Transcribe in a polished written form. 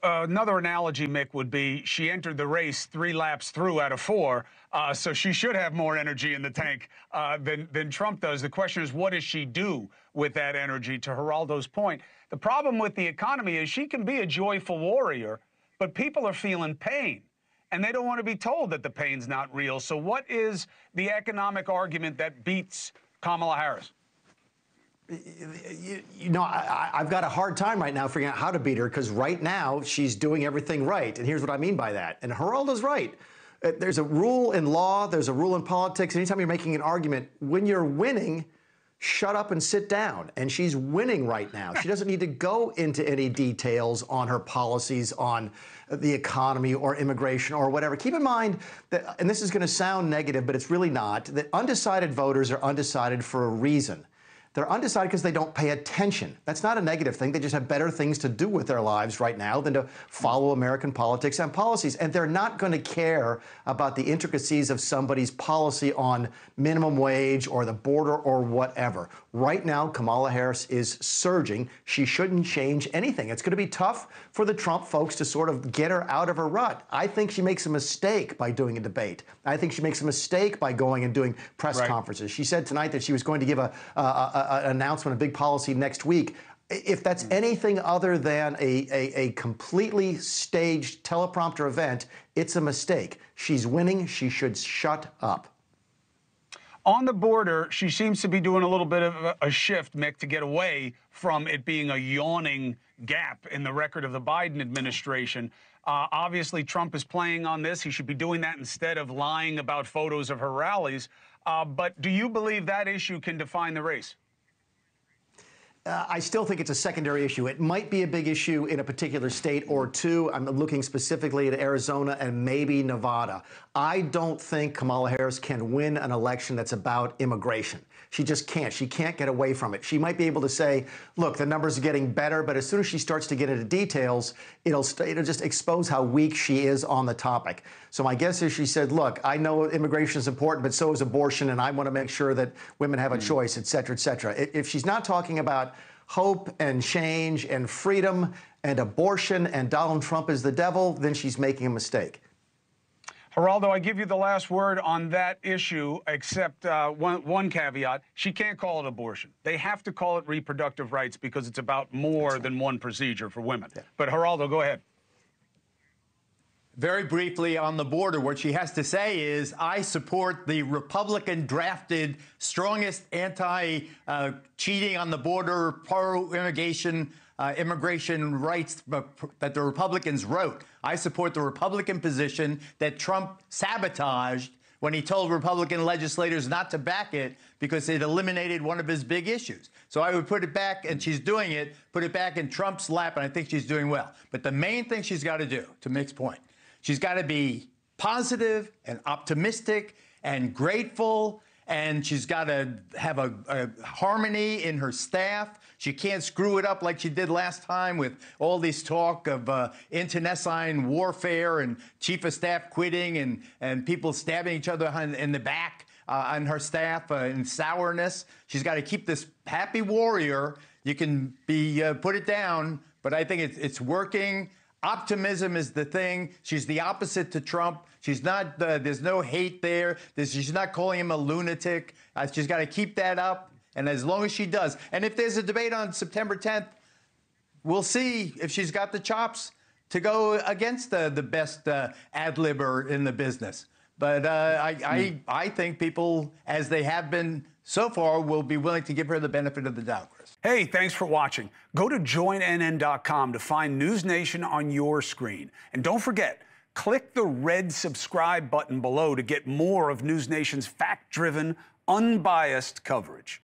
Another analogy, Mick, would be she entered the race 3 laps through out of 4, so she should have more energy in the tank than Trump does. The question is, what does she do with that energy? To Geraldo's point, the problem with the economy is she can be a joyful warrior, but people are feeling pain, and they don't want to be told that the pain's not real. So what is the economic argument that beats Kamala Harris? I've got a hard time right now figuring out how to beat her, because right now she's doing everything right. And here's what I mean by that. And Geraldo's right. There's a rule in law. There's a rule in politics. Anytime you're making an argument, when you're winning, shut up and sit down. And she's winning right now. She doesn't need to go into any details on her policies on the economy or immigration or whatever. Keep in mind that, and this is going to sound negative, but it's really not, that undecided voters are undecided for a reason. They're undecided because they don't pay attention. That's not a negative thing. They just have better things to do with their lives right now than to follow American politics and policies. And they're not going to care about the intricacies of somebody's policy on minimum wage or the border or whatever. Right now, Kamala Harris is surging. She shouldn't change anything. It's going to be tough for the Trump folks to sort of get her out of her rut. I think she makes a mistake by doing a debate. I think she makes a mistake by going and doing press conferences. She said tonight that she was going to give an announcement, a big policy next week. If that's anything other than a completely staged teleprompter event, it's a mistake. She's winning. She should shut up. On the border, she seems to be doing a little bit of a shift, Mick, to get away from it being a yawning gap in the record of the Biden administration. Obviously, Trump is playing on this. He should be doing that instead of lying about photos of her rallies. But do you believe that issue can define the race? I still think it's a secondary issue. It might be a big issue in a particular state or two. I'm looking specifically at Arizona and maybe Nevada. I don't think Kamala Harris can win an election that's about immigration. She just can't. She can't get away from it. She might be able to say, look, the numbers are getting better, but as soon as she starts to get into details, it'll just expose how weak she is on the topic. So my guess is she said, look, I know immigration is important, but so is abortion, and I want to make sure that women have a choice, et cetera, et cetera. If she's not talking about hope and change and freedom and abortion and Donald Trump is the devil, then she's making a mistake. Geraldo, I give you the last word on that issue, except one caveat. She can't call it abortion. They have to call it reproductive rights because it's about more than one procedure for women. Yeah. But Geraldo, go ahead. Very briefly on the border, what she has to say is, I support the Republican-drafted, strongest anti-cheating on the border, pro-immigration immigration rights that the Republicans wrote. I support the Republican position that Trump sabotaged when he told Republican legislators not to back it because it eliminated one of his big issues. So I would put it back, and she's doing it, put it back in Trump's lap, and I think she's doing well. But the main thing she's got to do, to Mick's point, she's got to be positive and optimistic and grateful, and she's got to have a harmony in her staff. She can't screw it up like she did last time with all this talk of internecine warfare and chief of staff quitting and people stabbing each other in the back on her staff and sourness. She's got to keep this happy warrior. You can put it down, but I think it's working. Optimism is the thing. She's the opposite to Trump. She's not, there's no hate there. She's not calling him a lunatic. She's got to keep that up. And as long as she does, and if there's a debate on September 10th, we'll see if she's got the chops to go against the best ad-libber in the business. But I think people, as they have been so far, will be willing to give her the benefit of the doubt, Chris. Hey, thanks for watching. Go to joinnn.com to find NewsNation on your screen. And don't forget, click the red subscribe button below to get more of NewsNation's fact-driven, unbiased coverage.